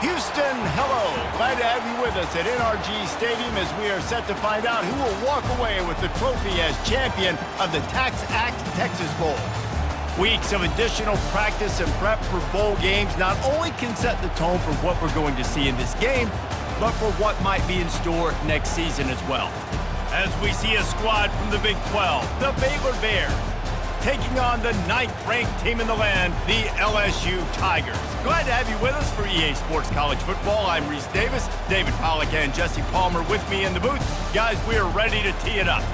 Houston, hello. Glad to have you with us at NRG Stadium as we are set to find out who will walk away with the trophy as champion of the Tax Act Texas Bowl. Weeks of additional practice and prep for bowl games not only can set the tone for what we're going to see in this game, but for what might be in store next season as well. As we see a squad from the Big 12, the Baylor Bears, taking on the 9th-ranked team in the land, the LSU Tigers. Glad to have you with us for EA Sports College Football. I'm Reese Davis, David Pollack and Jesse Palmer with me in the booth. Guys, we are ready to tee it up.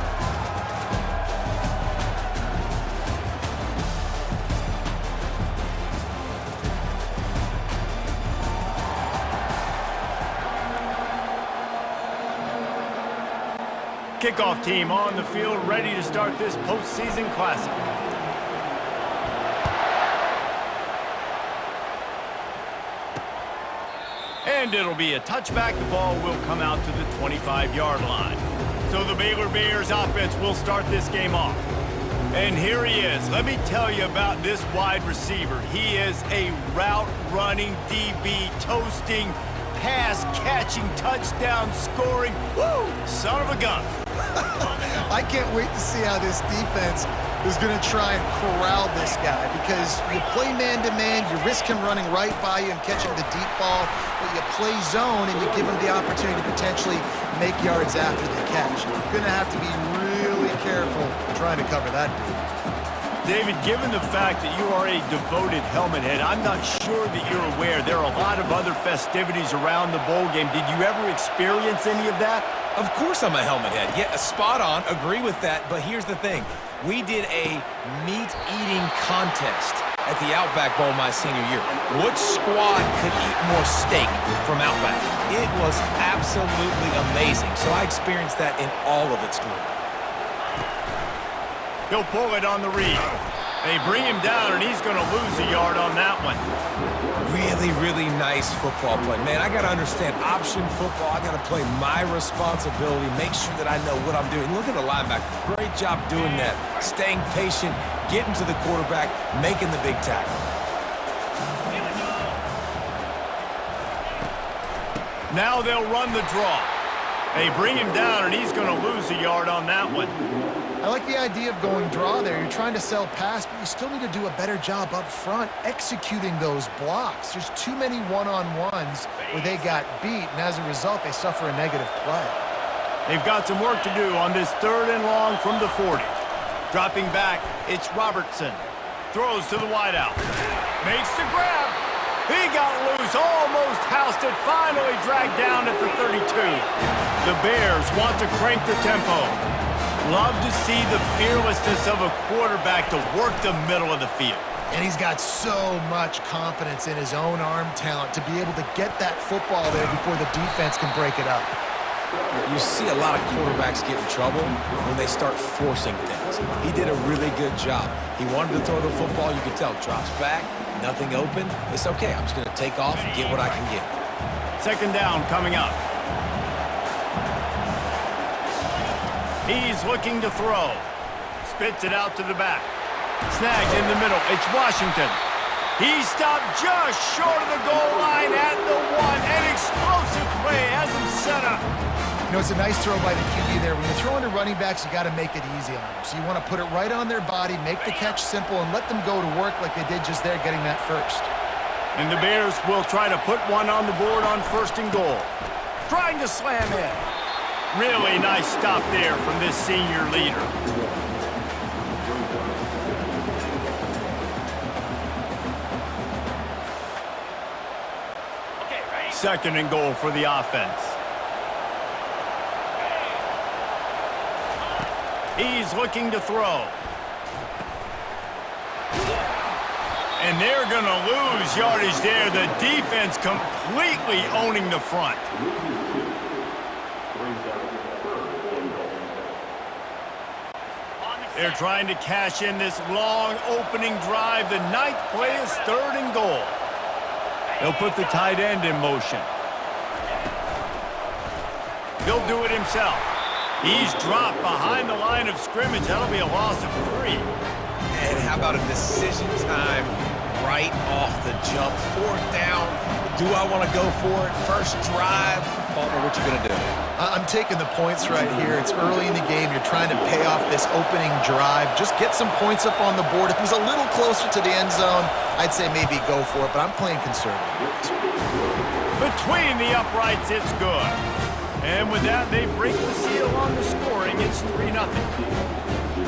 Kickoff team on the field, ready to start this postseason classic. And it'll be a touchback. The ball will come out to the 25-yard line. So the Baylor Bears offense will start this game off. And here he is. Let me tell you about this wide receiver. He is a route-running DB, toasting, pass-catching, touchdown-scoring, woo, son of a gun. I can't wait to see how this defense is going to try and corral this guy, because you play man-to-man, you risk him running right by you and catching the deep ball, but you play zone and you give him the opportunity to potentially make yards after the catch. You're going to have to be really careful trying to cover that dude. David, given the fact that you are a devoted helmet head, I'm not sure that you're aware there are a lot of other festivities around the bowl game. Did you ever experience any of that? Of course I'm a helmet head. Yeah, spot on. Agree with that. But here's the thing. We did a meat-eating contest at the Outback Bowl my senior year. Which squad could eat more steak from Outback? It was absolutely amazing. So I experienced that in all of its glory. He'll pull it on the read. They bring him down, and he's going to lose a yard on that one. Really, really nice football play. Man, I got to understand option football. I got to play my responsibility, make sure that I know what I'm doing. Look at the linebacker. Great job doing that. Staying patient, getting to the quarterback, making the big tackle. Now they'll run the draw. They bring him down, and he's going to lose a yard on that one. I like the idea of going draw there. You're trying to sell pass, but you still need to do a better job up front executing those blocks. There's too many one-on-ones where they got beat, and as a result, they suffer a negative play. They've got some work to do on this 3rd and long from the 40. Dropping back, it's Robertson. Throws to the wideout. Makes the grab. He got loose, almost housed it, finally dragged down at the 32. The Bears want to crank the tempo. Love to see the fearlessness of a quarterback to work the middle of the field. And he's got so much confidence in his own arm talent to be able to get that football there before the defense can break it up. You see a lot of quarterbacks get in trouble when they start forcing things. He did a really good job. He wanted to throw the football. You could tell. Drops back, nothing open. It's okay. I'm just going to take off and get what I can get. 2nd down coming up. He's looking to throw. Spits it out to the back. Snagged in the middle. It's Washington. He stopped just short of the goal line at the 1. An explosive play has him set up. You know, it's a nice throw by the QB there. When you're throwing to running backs, you got to make it easy on them. So you want to put it right on their body, make the catch simple, and let them go to work like they did just there, getting that first. And the Bears will try to put one on the board on 1st and goal. Trying to slam in. Really nice stop there from this senior leader. Okay, 2nd and goal for the offense. He's looking to throw. And they're going to lose yardage there. The defense completely owning the front. They're trying to cash in this long opening drive. The 9th play is 3rd and goal. They'll put the tight end in motion. He'll do it himself. He's dropped behind the line of scrimmage. That'll be a loss of 3. And how about a decision time right off the jump? 4th down. Do I want to go for it? First drive. Partner, what you going to do? I'm taking the points right here. It's early in the game. You're trying to pay off this opening drive. Just get some points up on the board. If it was a little closer to the end zone, I'd say maybe go for it, but I'm playing conservative. Between the uprights, it's good. And with that, they break the seal on the scoring. It's 3-0.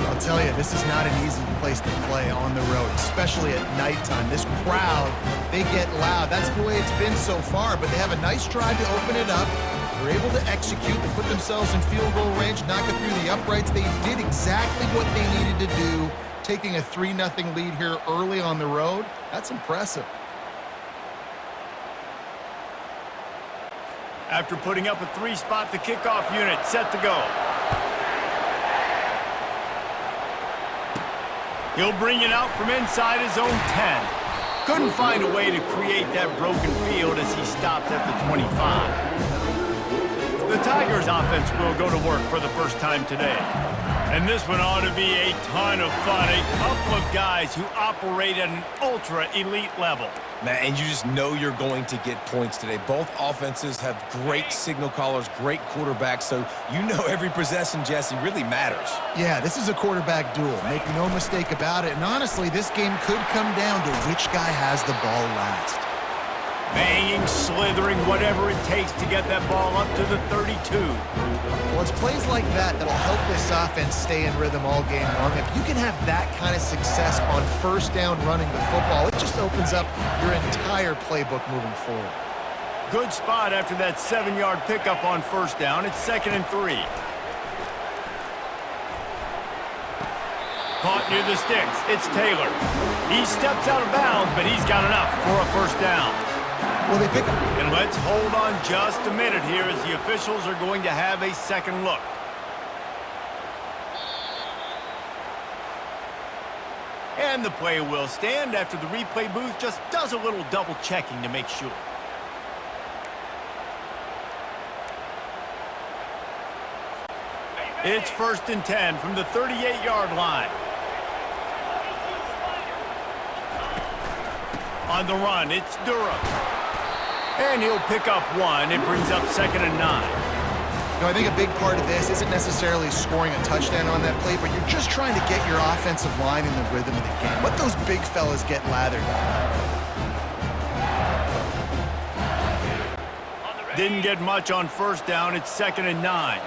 I'll tell you, this is not an easy place to play on the road, especially at nighttime. This crowd, they get loud. That's the way it's been so far, but they have a nice drive to open it up. They're able to execute. They put themselves in field goal range, knock it through the uprights. They did exactly what they needed to do, taking a 3-0 lead here early on the road. That's impressive. After putting up a 3-spot, the kickoff unit set to go. He'll bring it out from inside his own 10. Couldn't find a way to create that broken field as he stopped at the 25. The Tigers offense will go to work for the first time today. And this one ought to be a ton of fun. A couple of guys who operate at an ultra-elite level. Man, and you just know you're going to get points today. Both offenses have great signal callers, great quarterbacks, so you know every possession, Jesse, really matters. Yeah, this is a quarterback duel. Make no mistake about it. And honestly, this game could come down to which guy has the ball last. Banging, slithering, whatever it takes to get that ball up to the 32. Well, it's plays like that that'll help this offense stay in rhythm all game long. If you can have that kind of success on first down running the football, it just opens up your entire playbook moving forward. Good spot after that 7-yard pickup on first down. It's 2nd and 3. Caught near the sticks. It's Taylor. He steps out of bounds, but he's got enough for a first down. Well, they pick him. And let's hold on just a minute here as the officials are going to have a second look. And the play will stand after the replay booth just does a little double checking to make sure. It's 1st and 10 from the 38-yard line. On the run, it's Durham. And he'll pick up 1. It brings up 2nd and 9. You know, I think a big part of this isn't necessarily scoring a touchdown on that play, but you're just trying to get your offensive line in the rhythm of the game. Let those big fellas get lathered up. Didn't get much on first down. It's 2nd and 9.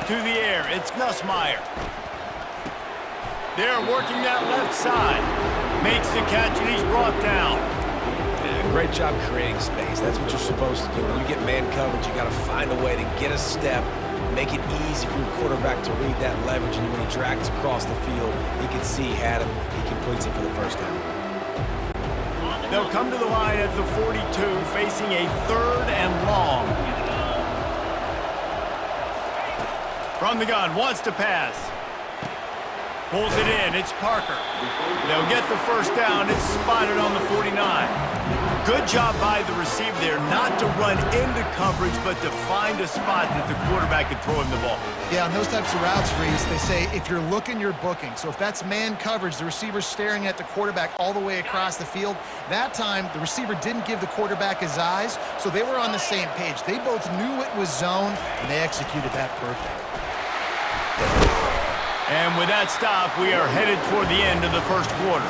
To the air, it's Nussmeier. They're working that left side. Makes the catch, and he's brought down. Yeah, great job creating space. That's what you're supposed to do. When you get man coverage, you got to find a way to get a step, make it easy for your quarterback to read that leverage, and when he drags across the field, he can see he had him. He completes it for the first down. They'll come to the line at the 42, facing a 3rd and long. From the gun, wants to pass. Pulls it in, it's Parker. They'll get the first down, it's spotted on the 49. Good job by the receiver there, not to run into coverage, but to find a spot that the quarterback could throw him the ball. Yeah, on those types of routes, Reese, they say if you're looking, you're booking. So if that's man coverage, the receiver's staring at the quarterback all the way across the field. That time, the receiver didn't give the quarterback his eyes, so they were on the same page. They both knew it was zone, and they executed that perfect. And with that stop, we are headed toward the end of the first quarter.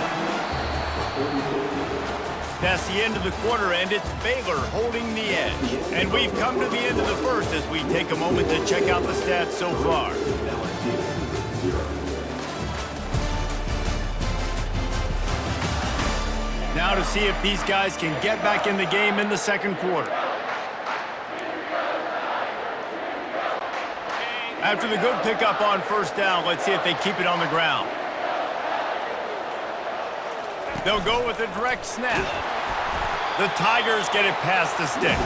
That's the end of the quarter, and it's Baylor holding the edge. And we've come to the end of the first as we take a moment to check out the stats so far. Now to see if these guys can get back in the game in the second quarter. After the good pickup on first down, let's see if they keep it on the ground. They'll go with a direct snap. The Tigers get it past the sticks.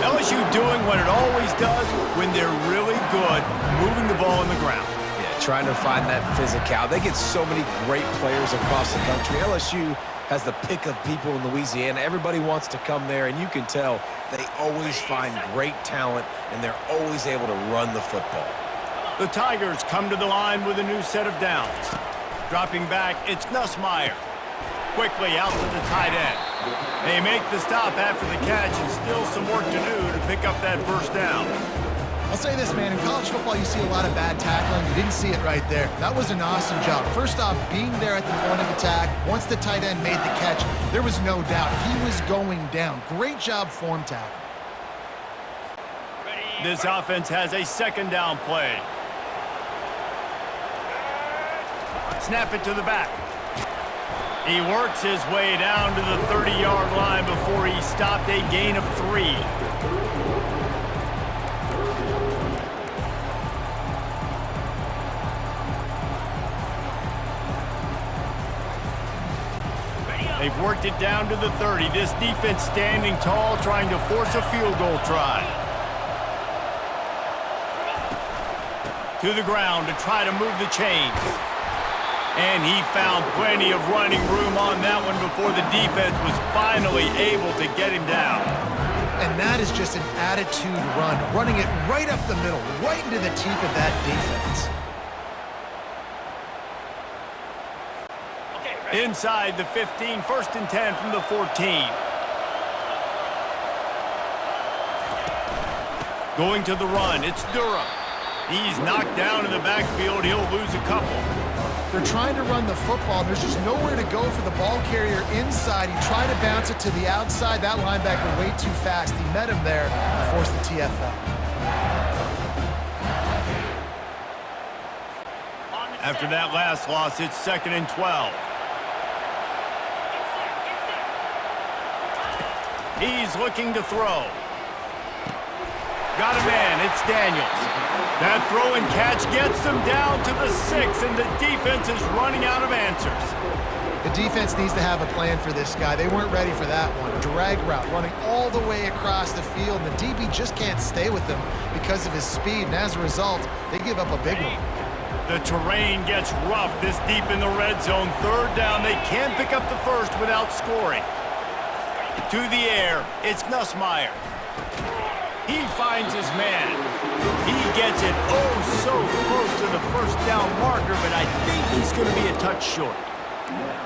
LSU doing what it always does when they're really good, moving the ball on the ground. Yeah, trying to find that physicality. They get so many great players across the country. LSU has the pick of people in Louisiana. Everybody wants to come there, and you can tell they always find great talent, and they're always able to run the football. The Tigers come to the line with a new set of downs. Dropping back, it's Nussmeier. quickly out to the tight end. They make the stop after the catch and still some work to do to pick up that first down. I'll say this, man. In college football, you see a lot of bad tackling. You didn't see it right there. That was an awesome job. First off, being there at the point of attack. Once the tight end made the catch, there was no doubt he was going down. Great job form tackle. This offense has a second down play. Snap it to the back. He works his way down to the 30-yard line before he stopped, a gain of 3. They've worked it down to the 30. This defense standing tall, trying to force a field goal try. To the ground to try to move the chains. And he found plenty of running room on that one before the defense was finally able to get him down. And that is just an attitude run, running it right up the middle, right into the teeth of that defense. Inside the 15, 1st and 10 from the 14. Going to the run, it's Durham. He's knocked down in the backfield. He'll lose a couple. They're trying to run the football. There's just nowhere to go for the ball carrier inside. He tried to bounce it to the outside. That linebacker way too fast. He met him there and forced the TFL. After that last loss, it's 2nd and 12. He's looking to throw. Got a man, it's Daniels. That throw and catch gets them down to the 6, and the defense is running out of answers. The defense needs to have a plan for this guy. They weren't ready for that one. Drag route, running all the way across the field, and the DB just can't stay with him because of his speed, and as a result, they give up a big one. The terrain gets rough this deep in the red zone. 3rd down, they can't pick up the first without scoring. To the air, it's Nussmeier. He finds his man. He gets it so close to the first down marker, but I think he's going to be a touch short.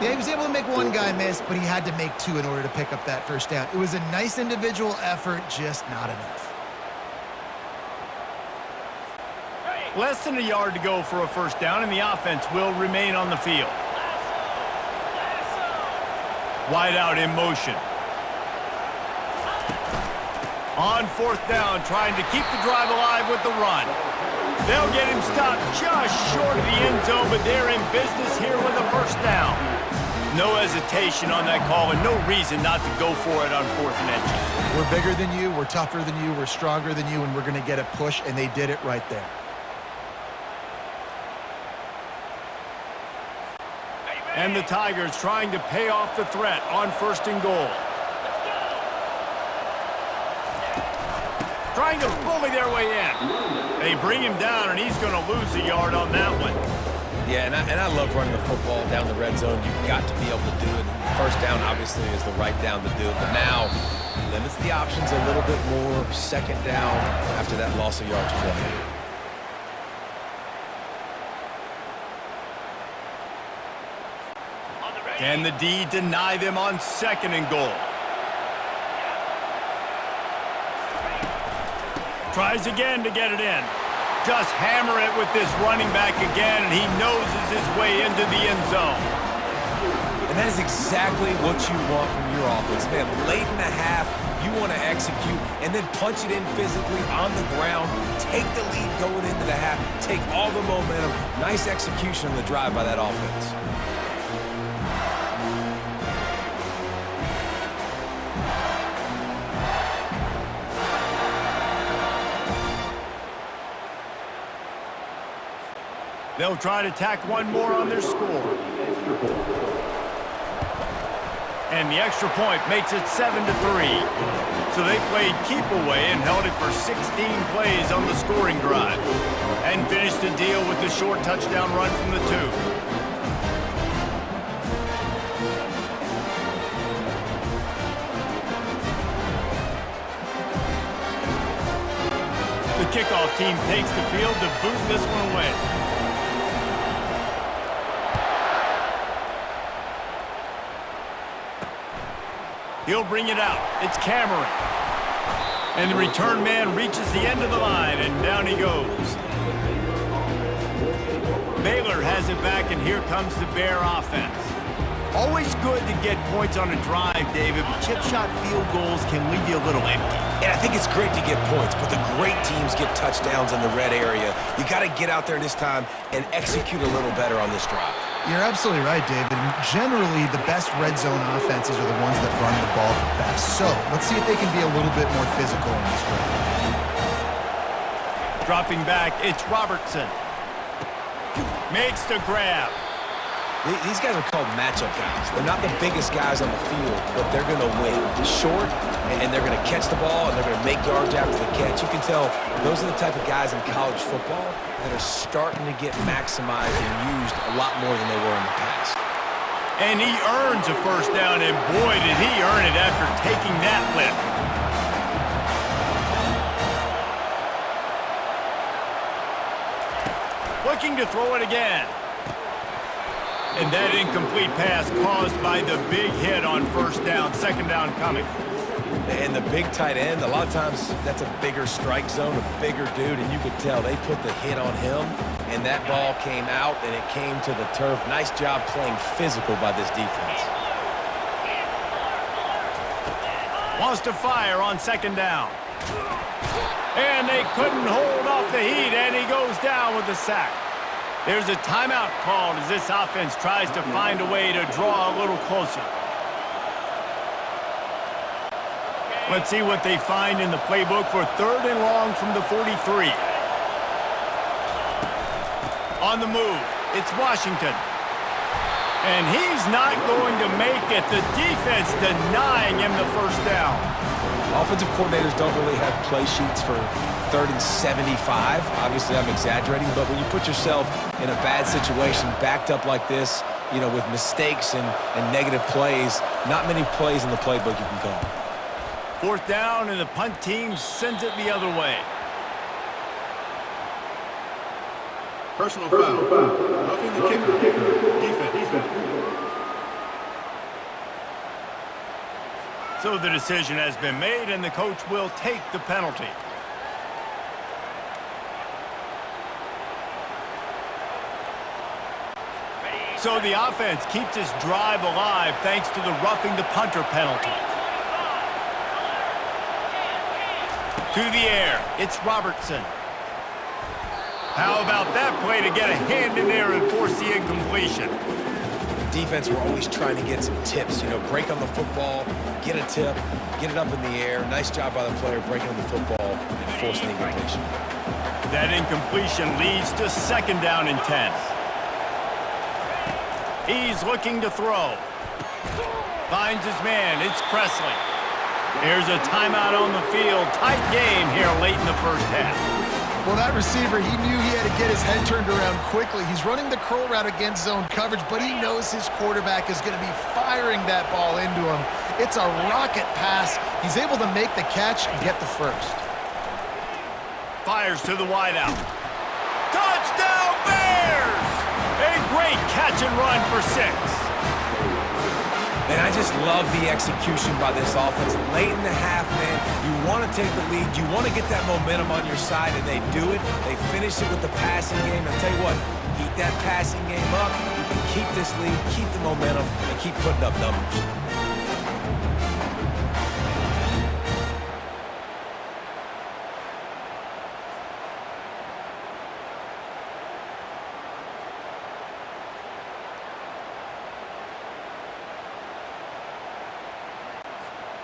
Yeah, he was able to make one guy miss, but he had to make 2 in order to pick up that first down. It was a nice individual effort, just not enough. Less than a yard to go for a first down, and the offense will remain on the field. Wide out in motion. On 4th down, trying to keep the drive alive with the run. They'll get him stopped just short of the end zone, but they're in business here with a first down. No hesitation on that call, and no reason not to go for it on 4th and inches. We're bigger than you, we're tougher than you, we're stronger than you, and we're going to get a push, and they did it right there. And the Tigers trying to pay off the threat on 1st and goal. Trying to bully their way in. They bring him down, and he's going to lose a yard on that one. Yeah, and I love running the football down the red zone. You've got to be able to do it. First down, obviously, is the right down to do it. But now, limits the options a little bit more. 2nd down after that loss of yards play. Can the D deny them on 2nd and goal? Tries again to get it in. Just hammer it with this running back again, and he noses his way into the end zone. And that is exactly what you want from your offense, man. Late in the half, you want to execute and then punch it in physically on the ground, take the lead going into the half, take all the momentum. Nice execution on the drive by that offense. They'll try to tack one more on their score. And the extra point makes it 7-3. So they played keep away and held it for 16 plays on the scoring drive. And finished the deal with the short touchdown run from the 2. The kickoff team takes the field to boot this one away. He'll bring it out. It's Cameron. And the return man reaches the end of the line, and down he goes. Baylor has it back, and here comes the Bear offense. Always good to get points on a drive, David, but chip shot field goals can leave you a little empty. And I think it's great to get points, but the great teams get touchdowns in the red area. You got to get out there this time and execute a little better on this drive. You're absolutely right, David. Generally, the best red zone offenses are the ones that run the ball the best. So let's see if they can be a little bit more physical in this drive. Dropping back, it's Robertson. Makes the grab. These guys are called matchup guys. They're not the biggest guys on the field, but they're going to win. Short, and they're going to catch the ball, and they're going to make yards after the catch. You can tell those are the type of guys in college football that are starting to get maximized and used a lot more than they were in the past. And he earns a first down, and boy, did he earn it after taking that lift. Looking to throw it again. And that incomplete pass caused by the big hit on first down. Second down coming. And the big tight end, a lot of times that's a bigger strike zone, a bigger dude, and you could tell they put the hit on him, and that ball came out, and it came to the turf. Nice job playing physical by this defense. Wants to fire on second down. And they couldn't hold off the heat, and he goes down with the sack. There's a timeout called as this offense tries to find a way to draw a little closer. Let's see what they find in the playbook for third and long from the 43. On the move, it's Washington. And he's not going to make it. The defense denying him the first down. Offensive coordinators don't really have play sheets for 3rd and 75. Obviously, I'm exaggerating, but when you put yourself in a bad situation, backed up like this, you know, with mistakes and negative plays, not many plays in the playbook you can call. Fourth down, and the punt team sends it the other way. Personal foul. Roughing the kicker. Defense. So the decision has been made, and the coach will take the penalty. So the offense keeps its drive alive thanks to the roughing the punter penalty. To the air, it's Robertson. How about that play to get a hand in there and force the incompletion? Defense, we're always trying to get some tips, you know, break on the football, get a tip, get it up in the air. Nice job by the player breaking on the football and forcing the incompletion. That incompletion leads to second down and 10. He's looking to throw. Finds his man. It's Presley. Here's a timeout on the field. Tight game here late in the first half. Well, that receiver, he knew he had to get his head turned around quickly. He's running the curl route against zone coverage, but he knows his quarterback is going to be firing that ball into him. It's a rocket pass. He's able to make the catch and get the first. Fires to the wideout. Touchdown, Bears! A great catch and run for 6. And I just love the execution by this offense. Late in the half, man, you want to take the lead. You want to get that momentum on your side, and they do it. They finish it with the passing game. And I'll tell you what, keep that passing game up. You can keep this lead, keep the momentum, and keep putting up numbers.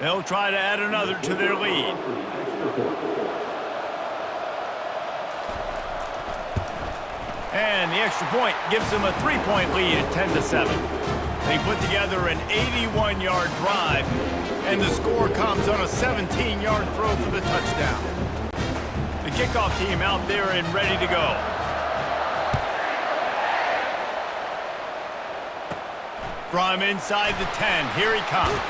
They'll try to add another to their lead. And the extra point gives them a 3-point lead at 10-7. They put together an 81-yard drive, and the score comes on a 17-yard throw for the touchdown. The kickoff team out there and ready to go. From inside the 10, here he comes.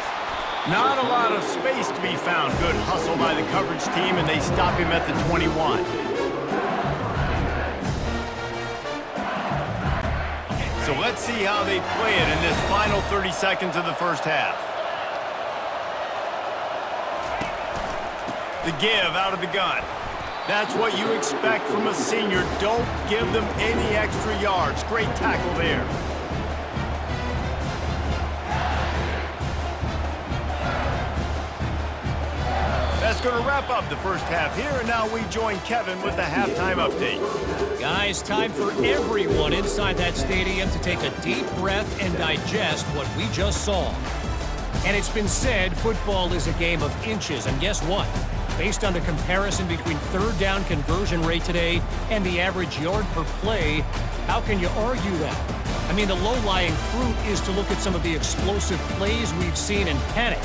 Not a lot of space to be found. Good hustle by the coverage team, and they stop him at the 21. So let's see how they play it in this final 30 seconds of the first half. The give out of the gun. That's what you expect from a senior. Don't give them any extra yards. Great tackle there. That's going to wrap up the first half here, and now we join Kevin with the halftime update. Guys, time for everyone inside that stadium to take a deep breath and digest what we just saw. And it's been said football is a game of inches, and guess what? Based on the comparison between third down conversion rate today and the average yard per play, how can you argue that? I mean, the low-lying fruit is to look at some of the explosive plays we've seen and panic.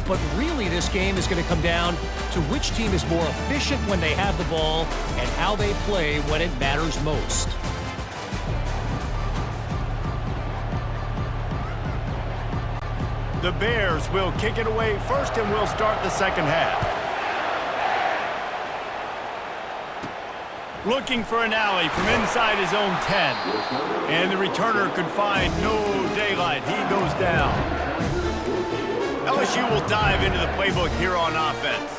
But really, this game is going to come down to which team is more efficient when they have the ball and how they play when it matters most. The Bears will kick it away first, and we'll start the second half. Looking for an alley from inside his own 10. And the returner could find no daylight. He goes down. LSU will dive into the playbook here on offense.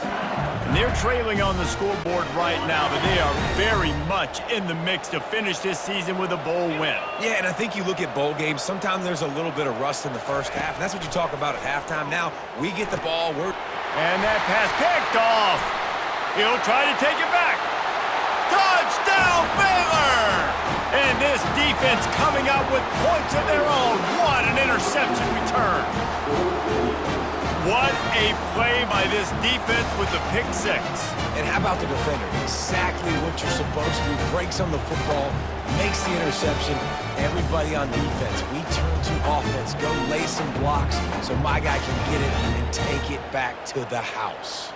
And they're trailing on the scoreboard right now, but they are very much in the mix to finish this season with a bowl win. Yeah, and I think you look at bowl games, sometimes there's a little bit of rust in the first half, and that's what you talk about at halftime. Now, we get the ball. And that pass picked off. He'll try to take it back. Touchdown, Baylor! And this defense coming out with points of their own. What an interception return. What a play by this defense with the pick six. And how about the defender? Exactly what you're supposed to do. Breaks on the football, makes the interception. Everybody on defense, we turn to offense. Go lay some blocks so my guy can get it and take it back to the house.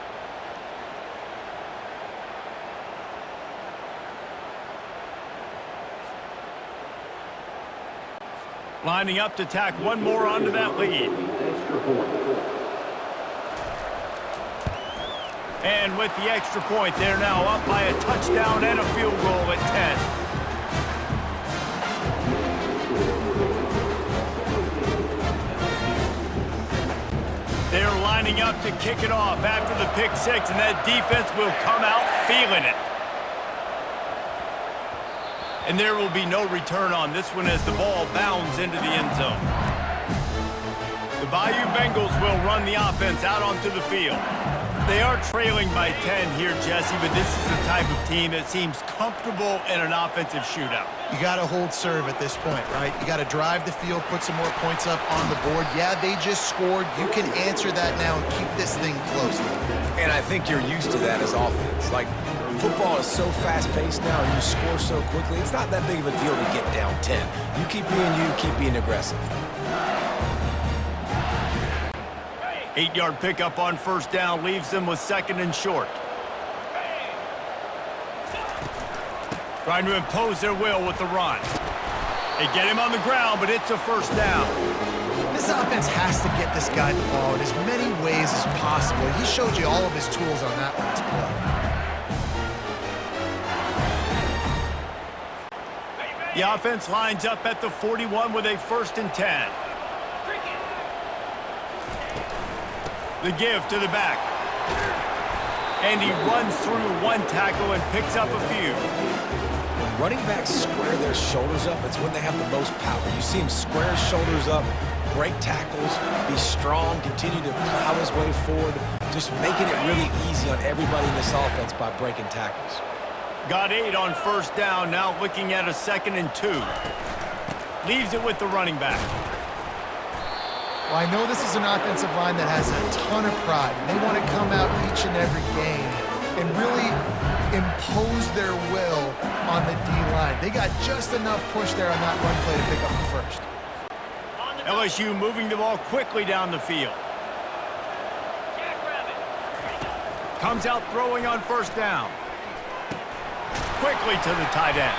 Lining up to tack one more onto that lead. And with the extra point, they're now up by a touchdown and a field goal at 10. They're lining up to kick it off after the pick six, and that defense will come out feeling it. And there will be no return on this one as the ball bounds into the end zone. The Bayou Bengals will run the offense out onto the field. They are trailing by 10 here, Jesse, but this is the type of team that seems comfortable in an offensive shootout. You got to hold serve at this point, right? You got to drive the field, put some more points up on the board. Yeah, they just scored. You can answer that now and keep this thing close. And I think you're used to that as offense. Like, football is so fast-paced now and you score so quickly, it's not that big of a deal to get down 10. You keep being aggressive. 8-yard pickup on first down leaves them with second and short. Trying to impose their will with the run. They get him on the ground, but it's a first down. This offense has to get this guy the ball in as many ways as possible. He showed you all of his tools on that last play. The offense lines up at the 41 with a 1st and 10. The give to the back. And he runs through one tackle and picks up a few. When running backs square their shoulders up, it's when they have the most power. You see him square his shoulders up, break tackles, be strong, continue to plow his way forward, just making it really easy on everybody in this offense by breaking tackles. Got 8 on first down, now looking at a 2nd and 2. Leaves it with the running back. Well, I know this is an offensive line that has a ton of pride. They want to come out each and every game and really impose their will on the D-line. They got just enough push there on that run play to pick up the first. LSU moving the ball quickly down the field. Comes out throwing on first down. Quickly to the tight end.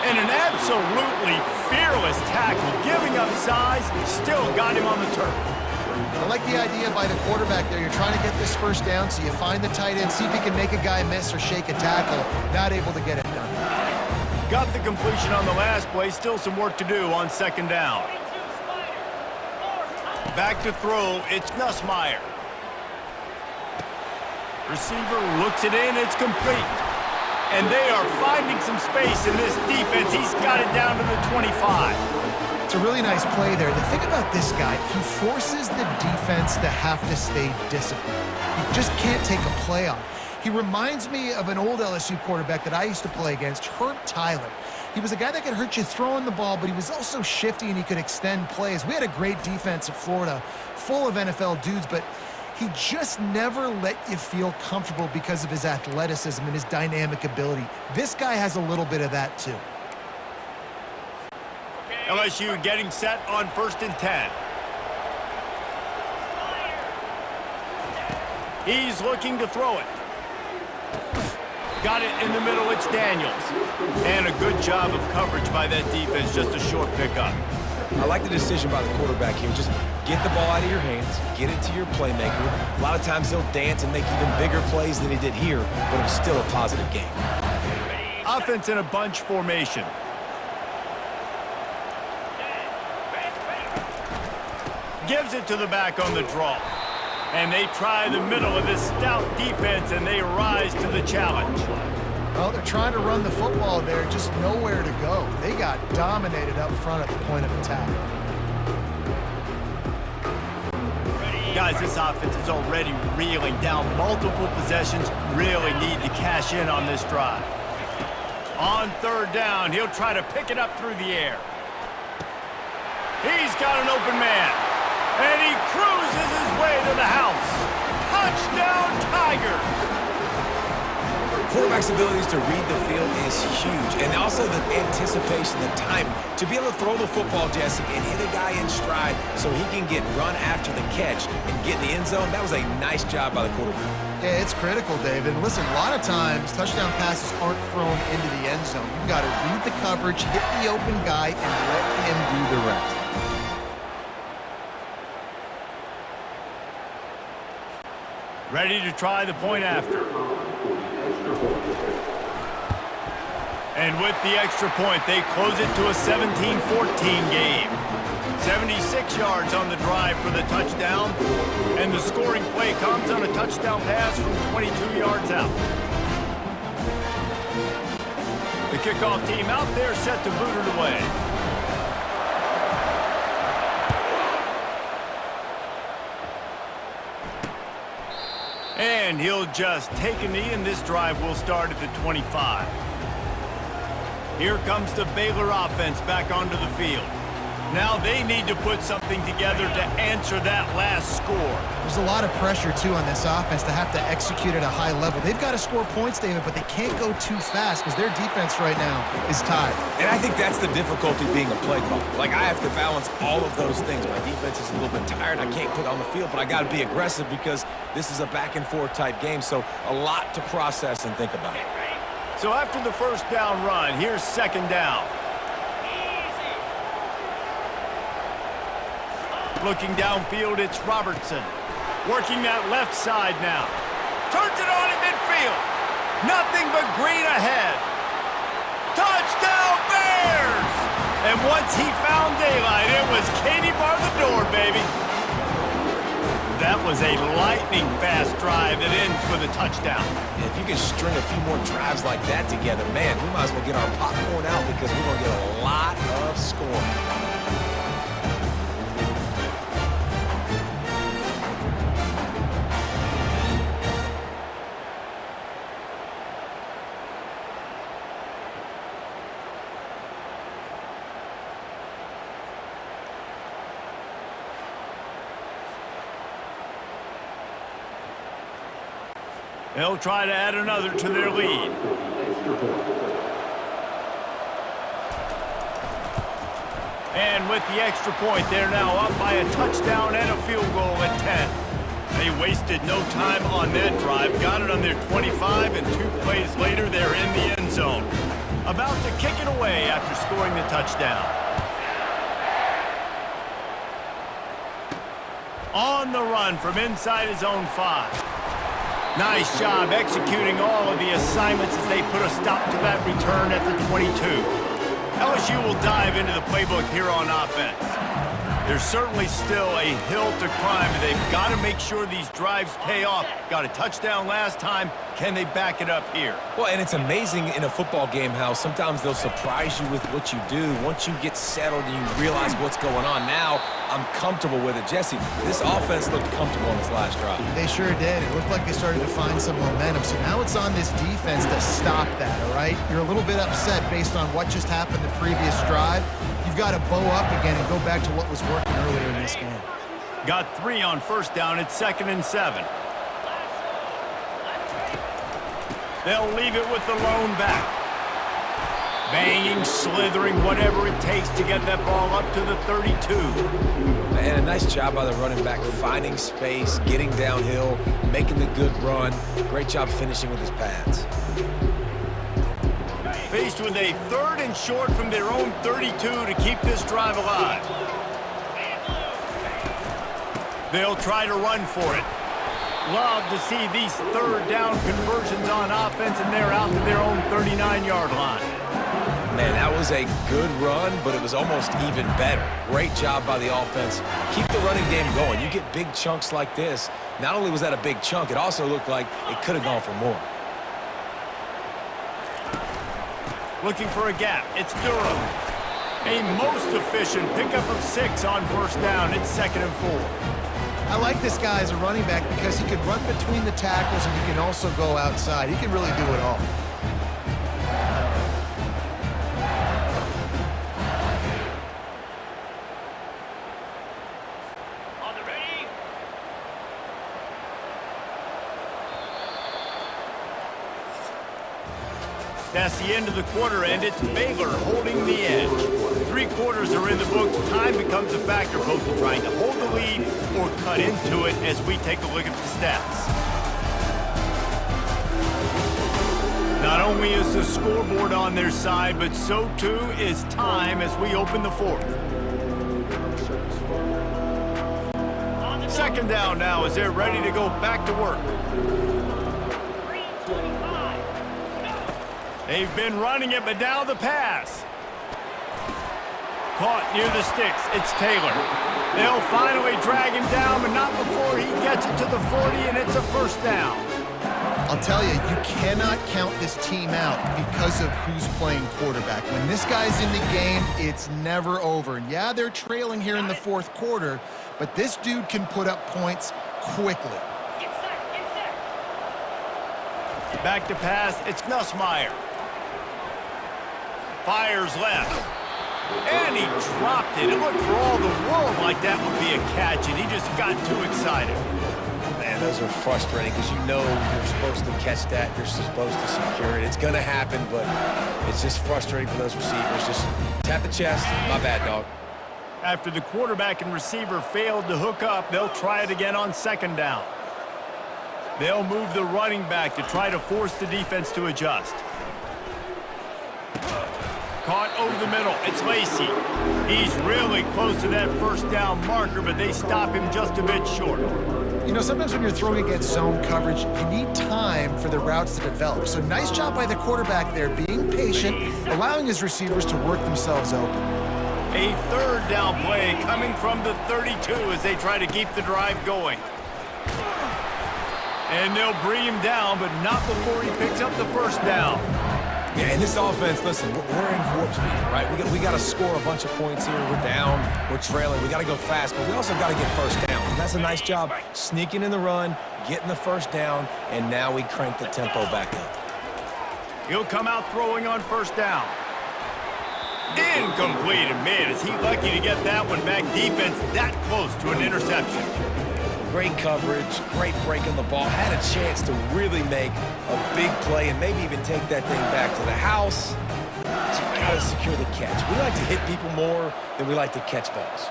And an absolutely fearless tackle, giving up size, still got him on the turf. I like the idea by the quarterback there. You're trying to get this first down, so you find the tight end, see if he can make a guy miss or shake a tackle. Not able to get it done. Got the completion on the last play, still some work to do on 2nd down. Back to throw, it's Nussmeier. Receiver looks it in, it's complete. And they are finding some space in this defense. He's got it down to the 25. It's a really nice play there. The thing about this guy, he forces the defense to have to stay disciplined. You just can't take a play on. He reminds me of an old LSU quarterback that I used to play against, Herb Tyler. He was a guy that could hurt you throwing the ball, but he was also shifty and he could extend plays. We had a great defense at Florida, full of NFL dudes, but he just never let you feel comfortable because of his athleticism and his dynamic ability. This guy has a little bit of that too. LSU getting set on 1st and 10. He's looking to throw it. Got it in the middle, it's Daniels. And a good job of coverage by that defense, just a short pickup. I like the decision by the quarterback here. Just get the ball out of your hands, get it to your playmaker. A lot of times he'll dance and make even bigger plays than he did here, but it was still a positive game. Offense in a bunch formation. Gives it to the back on the draw. And they try the middle of this stout defense, and they rise to the challenge. Well, they're trying to run the football there, just nowhere to go. They got dominated up front at the point of attack. Guys, this offense is already reeling down multiple possessions. Really need to cash in on this drive. On 3rd down, he'll try to pick it up through the air. He's got an open man. And he cruises his way to the house. Touchdown, Tigers! Quarterback's abilities to read the field is huge. And also the anticipation, the timing. To be able to throw the football, Jesse, and hit a guy in stride so he can get run after the catch and get in the end zone, that was a nice job by the quarterback. Yeah, it's critical, David. Listen, a lot of times touchdown passes aren't thrown into the end zone. You've got to read the coverage, hit the open guy, and let him do the rest. Ready to try the point after. And with the extra point, they close it to a 17-14 game. 76 yards on the drive for the touchdown. And the scoring play comes on a touchdown pass from 22 yards out. The kickoff team out there set to boot it away. And he'll just take a knee, and this drive will start at the 25. Here comes the Baylor offense back onto the field. Now they need to put something together to answer that last score. There's a lot of pressure, too, on this offense to have to execute at a high level. They've got to score points, David, but they can't go too fast because their defense right now is tied. And I think that's the difficulty being a play caller. Like, I have to balance all of those things. My defense is a little bit tired. I can't put on the field, but I got to be aggressive because this is a back-and-forth type game, so a lot to process and think about. So after the 1st down run, here's 2nd down. Looking downfield, it's Robertson. Working that left side now. Turns it on in midfield. Nothing but green ahead. Touchdown, Bears! And once he found daylight, it was Katie bar the door, baby. That was a lightning-fast drive that ends with a touchdown. And if you can string a few more drives like that together, man, we might as well get our popcorn out because we're going to get a lot of scoring. They'll try to add another to their lead. And with the extra point, they're now up by a touchdown and a field goal at 10. They wasted no time on that drive, got it on their 25, and 2 plays later, they're in the end zone. About to kick it away after scoring the touchdown. On the run from inside his own 5. Nice job executing all of the assignments as they put a stop to that return at the 22. LSU will dive into the playbook here on offense. There's certainly still a hill to climb, and they've got to make sure these drives pay off. Got a touchdown last time. Can they back it up here? Well, and it's amazing in a football game how sometimes they'll surprise you with what you do. Once you get settled and you realize what's going on, now I'm comfortable with it. Jesse, this offense looked comfortable in this last drive. They sure did. It looked like they started to find some momentum. So now it's on this defense to stop that, all right? You're a little bit upset based on what just happened the previous drive. You've got to bow up again and go back to what was working earlier in this game. Got 3 on first down. It's 2nd and 7. They'll leave it with the lone back. Banging, slithering, whatever it takes to get that ball up to the 32. And a nice job by the running back, finding space, getting downhill, making the good run. Great job finishing with his pads. Faced with a 3rd and short from their own 32 to keep this drive alive. They'll try to run for it. Love to see these 3rd down conversions on offense, and they're out to their own 39-yard line. Man, that was a good run, but it was almost even better. Great job by the offense. Keep the running game going. You get big chunks like this. Not only was that a big chunk, it also looked like it could have gone for more. Looking for a gap. It's Durham. A most efficient pickup of 6 on first down. It's 2nd and 4. I like this guy as a running back because he can run between the tackles and he can also go outside. He can really do it all. That's the end of the quarter, and it's Baylor holding the edge. 3 quarters are in the books. Time becomes a factor, both in trying to hold the lead or cut into it as we take a look at the stats. Not only is the scoreboard on their side, but so too is time as we open the 4th. 2nd down now as they're ready to go back to work. They've been running it, but now the pass. Caught near the sticks. It's Taylor. They'll finally drag him down, but not before he gets it to the 40, and it's a first down. I'll tell you, you cannot count this team out because of who's playing quarterback. When this guy's in the game, it's never over. And yeah, they're trailing here in the 4th quarter, but this dude can put up points quickly. Back to pass. It's Nussmeier. Fires left. And he dropped it. It looked for all the world like that would be a catch, and he just got too excited. Man, those are frustrating because you know you're supposed to catch that. You're supposed to secure it. It's going to happen, but it's just frustrating for those receivers. Just tap the chest. My bad, dog. After the quarterback and receiver failed to hook up, they'll try it again on 2nd down. They'll move the running back to try to force the defense to adjust. Caught over the middle. It's Lacey. He's really close to that first down marker, but they stop him just a bit short. You know, sometimes when you're throwing against zone coverage, you need time for the routes to develop. So nice job by the quarterback there, being patient, allowing his receivers to work themselves open. A 3rd down play coming from the 32 as they try to keep the drive going. And they'll bring him down, but not before he picks up the first down. Yeah, and this offense, listen, we're in warp speed, right? We got to score a bunch of points here. We're down, we're trailing. We got to go fast, but we also got to get first down. And that's a nice job sneaking in the run, getting the first down, and now we crank the tempo back up. He'll come out throwing on first down. Incomplete, and man, is he lucky to get that one back. Defense that close to an interception. Great coverage, great break on the ball. Had a chance to really make a big play and maybe even take that thing back to the house. But you got to secure the catch. We like to hit people more than we like to catch balls.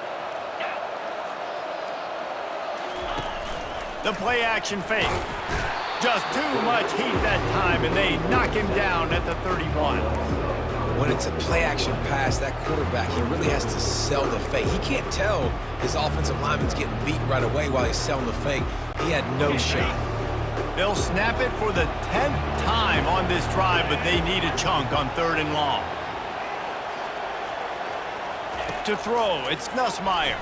The play action fake. Just too much heat that time, and they knock him down at the 31. When it's a play-action pass, that quarterback, he really has to sell the fake. He can't tell his offensive lineman's getting beat right away while he's selling the fake. He had no shot. They'll snap it for the 10th time on this drive, but they need a chunk on 3rd and long. To throw, it's Nussmeier.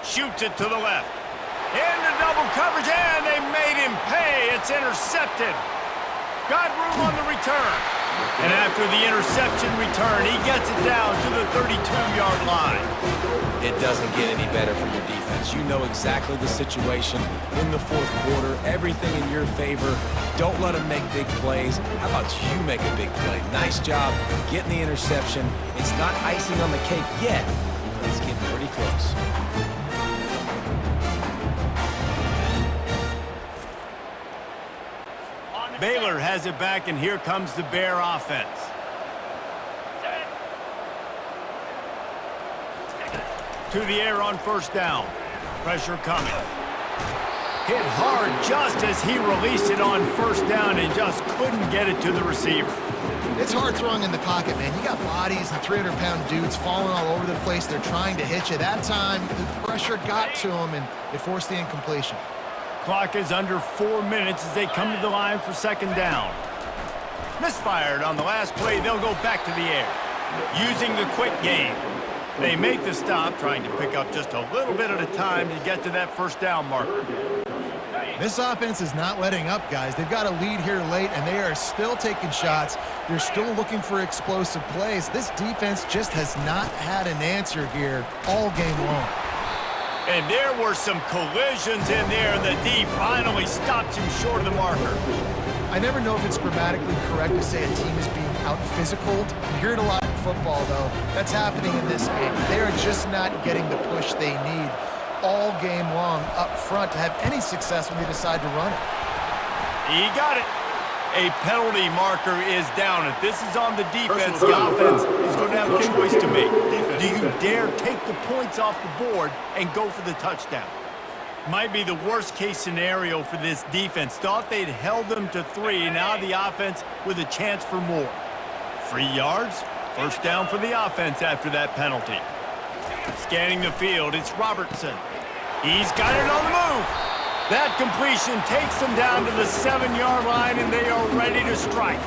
Shoots it to the left. Into double coverage, and they made him pay. It's intercepted. Got room on the return. And after the interception return, he gets it down to the 32-yard line. It doesn't get any better from your defense. You know exactly the situation in the fourth quarter. Everything in your favor. Don't let them make big plays. How about you make a big play? Nice job getting the interception. It's not icing on the cake yet, but it's getting pretty close. Baylor has it back, and here comes the Bear offense. To the air on first down. Pressure coming. Hit hard just as he released it on first down and just couldn't get it to the receiver. It's hard throwing in the pocket, man. You got bodies and 300-pound dudes falling all over the place. They're trying to hit you. That time, the pressure got to him, and it forced the incompletion. Clock is under 4 minutes as they come to the line for second down. Misfired on the last play. They'll go back to the air. Using the quick game. They make the stop, trying to pick up just a little bit at a time to get to that first down marker. This offense is not letting up, guys. They've got a lead here late, and they are still taking shots. They're still looking for explosive plays. This defense just has not had an answer here all game long. And there were some collisions in there. The D finally stops him short of the marker. I never know if it's grammatically correct to say a team is being out-physicaled. You hear it a lot in football, though. That's happening in this game. They are just not getting the push they need all game long up front to have any success when they decide to run it. He got it. A penalty marker is down. If this is on the defense, the offense is going to have a choice to make. Do you dare take the points off the board and go for the touchdown? Might be the worst-case scenario for this defense. Thought they'd held them to 3. Now the offense with a chance for more. 3 yards. First down for the offense after that penalty. Scanning the field, it's Robertson. He's got it on the move. That completion takes them down to the 7-yard line, and they are ready to strike.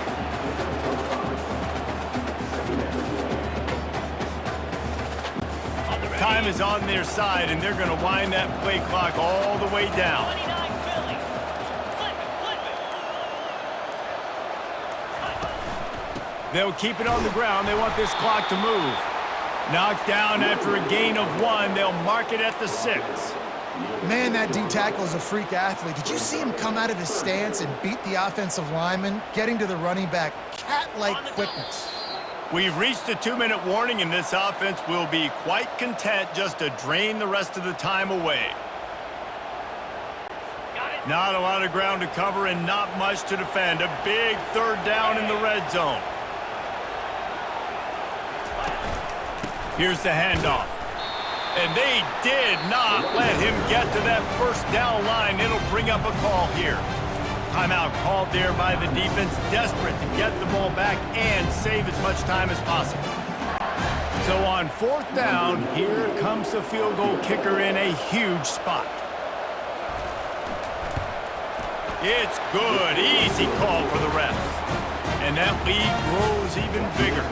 Time is on their side, and they're going to wind that play clock all the way down. They'll keep it on the ground. They want this clock to move. Knocked down after a gain of 1. They'll mark it at the 6. Man, that D tackle is a freak athlete. Did you see him come out of his stance and beat the offensive lineman, getting to the running back? Cat-like quickness. We've reached a 2-minute warning, and this offense will be quite content just to drain the rest of the time away. Not a lot of ground to cover and not much to defend. A big third down in the red zone. Here's the handoff. And they did not let him get to that first down line. It'll bring up a call here. Timeout called there by the defense, desperate to get the ball back and save as much time as possible. So on fourth down, here comes the field goal kicker in a huge spot. It's good. Easy call for the refs. And that lead grows even bigger.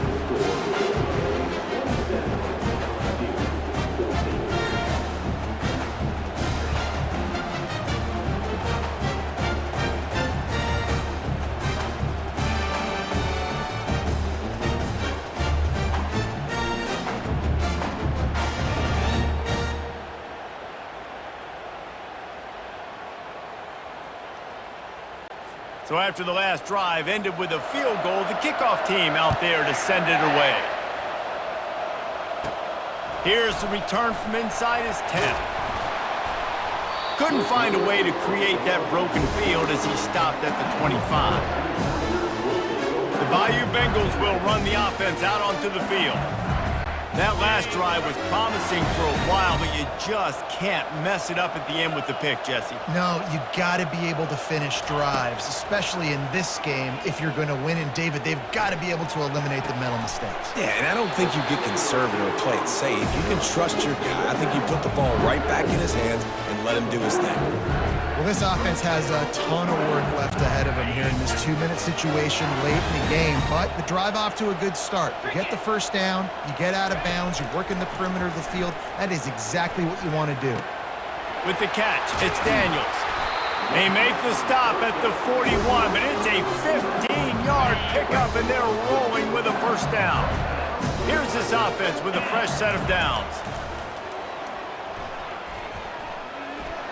So after the last drive ended with a field goal, the kickoff team out there to send it away. Here's the return from inside his 10. Couldn't find a way to create that broken field as he stopped at the 25. The Bayou Bengals will run the offense out onto the field. That last drive was promising for a while, but you just can't mess it up at the end with the pick, Jesse. No, you got to be able to finish drives, especially in this game if you're going to win. And, David, they've got to be able to eliminate the mental mistakes. Yeah, and I don't think you get conservative or play it safe. You can trust your guy. I think you put the ball right back in his hands and let him do his thing. Well, this offense has a ton of work left ahead of them here in this 2-minute situation late in the game, but the drive off to a good start. You get the first down, you get out of bounds, you work in the perimeter of the field. That is exactly what you want to do. With the catch, it's Daniels. They make the stop at the 41, but it's a 15-yard pickup, and they're rolling with a first down. Here's this offense with a fresh set of downs.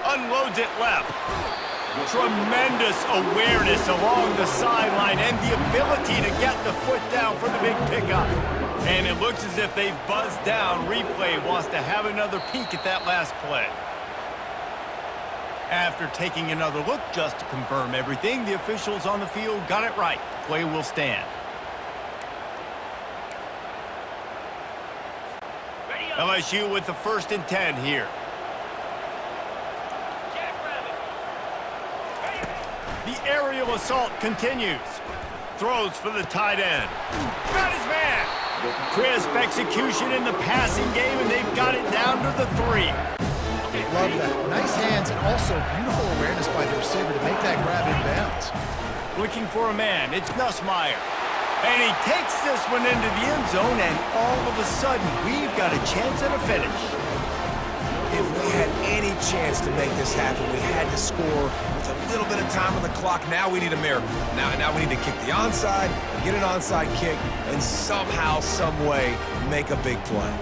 Unloads it left. Tremendous awareness along the sideline and the ability to get the foot down for the big pickup. And it looks as if they've buzzed down. Replay wants to have another peek at that last play. After taking another look just to confirm everything, the officials on the field got it right. Play will stand. LSU with the 1st and 10 here. The aerial assault continues. Throws for the tight end. Got his man. Crisp execution in the passing game, and they've got it down to the 3. Love that. Nice hands and also beautiful awareness by the receiver to make that grab in bounds. Looking for a man. It's Nussmeier. And he takes this one into the end zone, and all of a sudden, we've got a chance at a finish. If we had any chance to make this happen, we had to score with a little bit of time on the clock. Now we need a miracle. Now we need to kick the onside, get an onside kick, and somehow, some way, make a big play.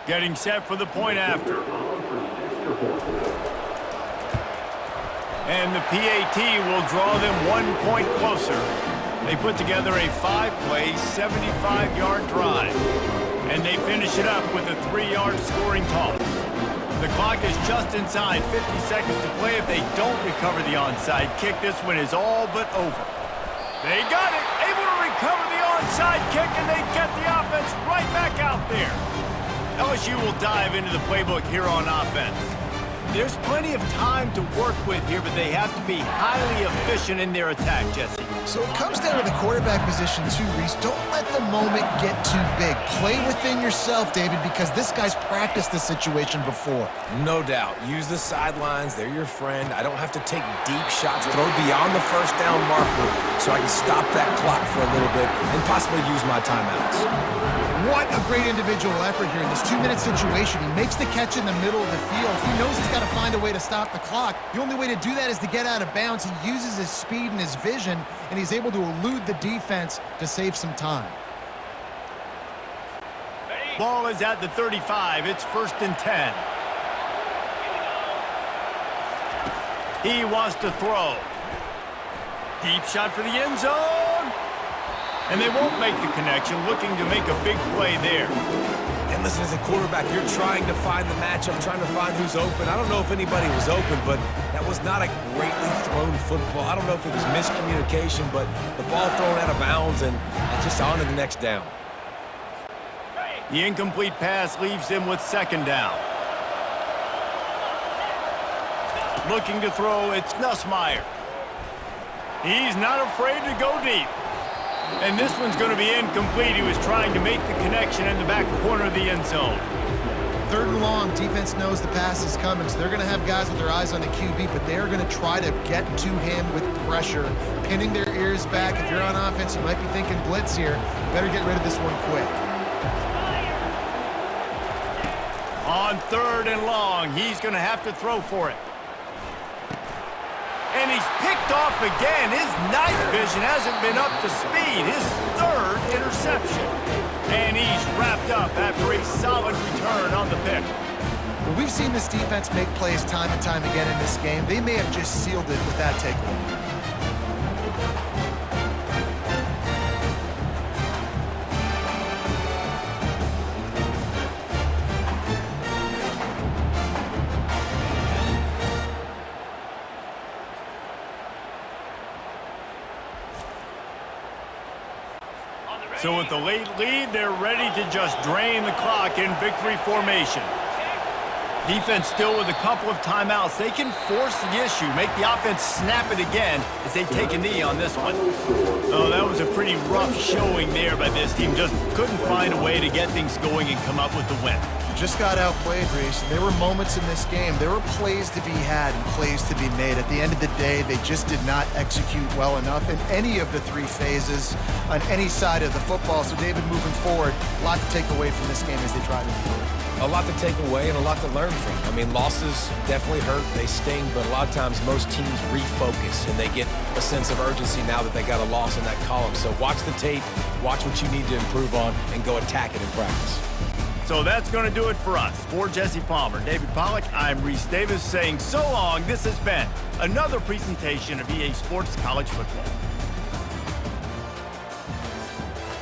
Getting set for the point after. And the PAT will draw them 1 point closer. They put together a 5-play, 75-yard drive. And they finish it up with a 3-yard scoring toss. The clock is just inside 50 seconds to play. If they don't recover the onside kick, this one is all but over. They got it, able to recover the onside kick, and they get the offense right back out there. LSU will dive into the playbook here on offense. There's plenty of time to work with here, but they have to be highly efficient in their attack, Jesse. So it comes down to the quarterback position too, Reese. Don't let the moment get too big. Play within yourself, David, because this guy's practiced this situation before. No doubt. Use the sidelines. They're your friend. I don't have to take deep shots, throw beyond the first down marker so I can stop that clock for a little bit and possibly use my timeouts. What a great individual effort here in this 2-minute situation. He makes the catch in the middle of the field. He knows he's got to find a way to stop the clock. The only way to do that is to get out of bounds. He uses his speed and his vision, and he's able to elude the defense to save some time. Ball is at the 35. It's 1st and 10. He wants to throw. Deep shot for the end zone. And they won't make the connection, looking to make a big play there. And listen, as a quarterback, you're trying to find the matchup, trying to find who's open. I don't know if anybody was open, but that was not a greatly thrown football. I don't know if it was miscommunication, but the ball thrown out of bounds and just on to the next down. The incomplete pass leaves them with 2nd down. Looking to throw, it's Nussmeier. He's not afraid to go deep. And this one's going to be incomplete. He was trying to make the connection in the back corner of the end zone. 3rd and long, defense knows the pass is coming, so they're going to have guys with their eyes on the QB, but they're going to try to get to him with pressure, pinning their ears back. If you're on offense, you might be thinking blitz here. Better get rid of this one quick. On 3rd and long, he's going to have to throw for it. And he's picked off again. His night vision hasn't been up to speed. His 3rd interception. And he's wrapped up after a solid return on the pick. Well, we've seen this defense make plays time and time again in this game. They may have just sealed it with that takeaway. So with the late lead, they're ready to just drain the clock in victory formation. Defense still with a couple of timeouts. They can force the issue, make the offense snap it again as they take a knee on this one. Oh, that was a pretty rough showing there by this team. Just couldn't find a way to get things going and come up with the win. Just got outplayed, Reese. There were moments in this game. There were plays to be had and plays to be made. At the end of the day, they just did not execute well enough in any of the three phases on any side of the football. So, David, moving forward, a lot to take away from this game as they try to improve. A lot to take away and a lot to learn from. I mean, losses definitely hurt. They sting, but a lot of times most teams refocus and they get a sense of urgency now that they got a loss in that column. So watch the tape, watch what you need to improve on, and go attack it in practice. So that's going to do it for us. For Jesse Palmer, David Pollack, I'm Reese Davis saying so long. This has been another presentation of EA Sports College Football.